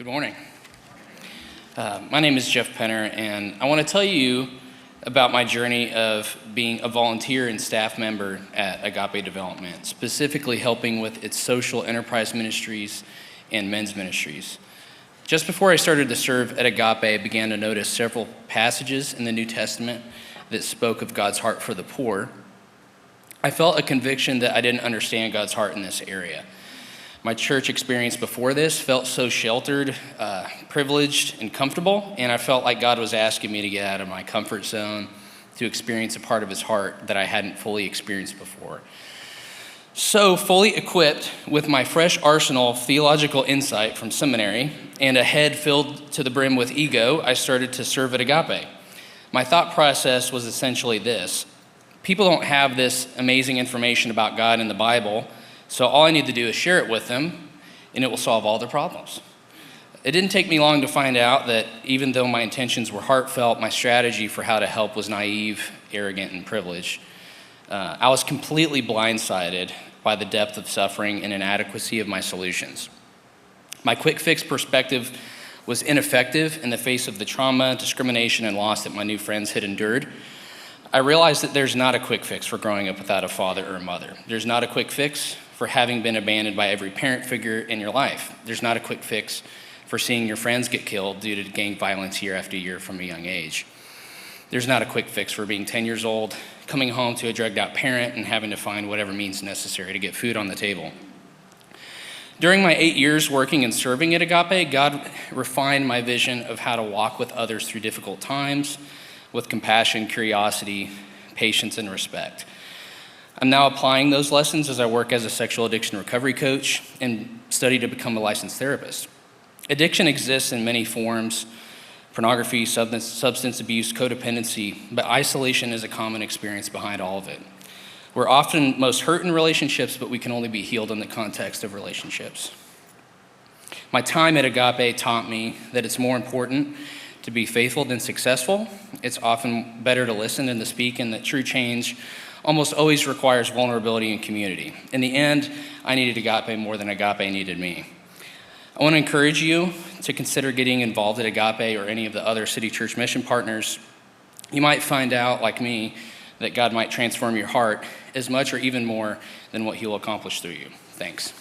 Good morning. My name is Jeff Penner, and I want to tell you about my journey of being a volunteer and staff member at Agape Development, specifically helping with its social enterprise ministries and men's ministries. Just before I started to serve at Agape, I began to notice several passages in the New Testament that spoke of God's heart for the poor. I felt a conviction that I didn't understand God's heart in this area. My church experience before this felt so sheltered, privileged, and comfortable, and I felt like God was asking me to get out of my comfort zone to experience a part of his heart that I hadn't fully experienced before. So, fully equipped with my fresh arsenal of theological insight from seminary and a head filled to the brim with ego, I started to serve at Agape. My thought process was essentially this: people don't have this amazing information about God in the Bible, so all I need to do is share it with them, and it will solve all their problems. It didn't take me long to find out that even though my intentions were heartfelt, my strategy for how to help was naive, arrogant, and privileged. I was completely blindsided by the depth of suffering and inadequacy of my solutions. My quick fix perspective was ineffective in the face of the trauma, discrimination, and loss that my new friends had endured. I realized that there's not a quick fix for growing up without a father or a mother. There's not a quick fix for having been abandoned by every parent figure in your life. There's not a quick fix for seeing your friends get killed due to gang violence year after year from a young age. There's not a quick fix for being 10 years old, coming home to a drugged out parent, and having to find whatever means necessary to get food on the table. During my 8 years working and serving at Agape, God refined my vision of how to walk with others through difficult times with compassion, curiosity, patience, and respect. I'm now applying those lessons as I work as a sexual addiction recovery coach and study to become a licensed therapist. Addiction exists in many forms: pornography, substance abuse, codependency, but isolation is a common experience behind all of it. We're often most hurt in relationships, but we can only be healed in the context of relationships. My time at Agape taught me that it's more important to be faithful than successful. It's often better to listen than to speak, and that true change almost always requires vulnerability and community. In the end, I needed Agape more than Agape needed me. I want to encourage you to consider getting involved at Agape or any of the other City Church mission partners. You might find out, like me, that God might transform your heart as much or even more than what he'll accomplish through you. Thanks.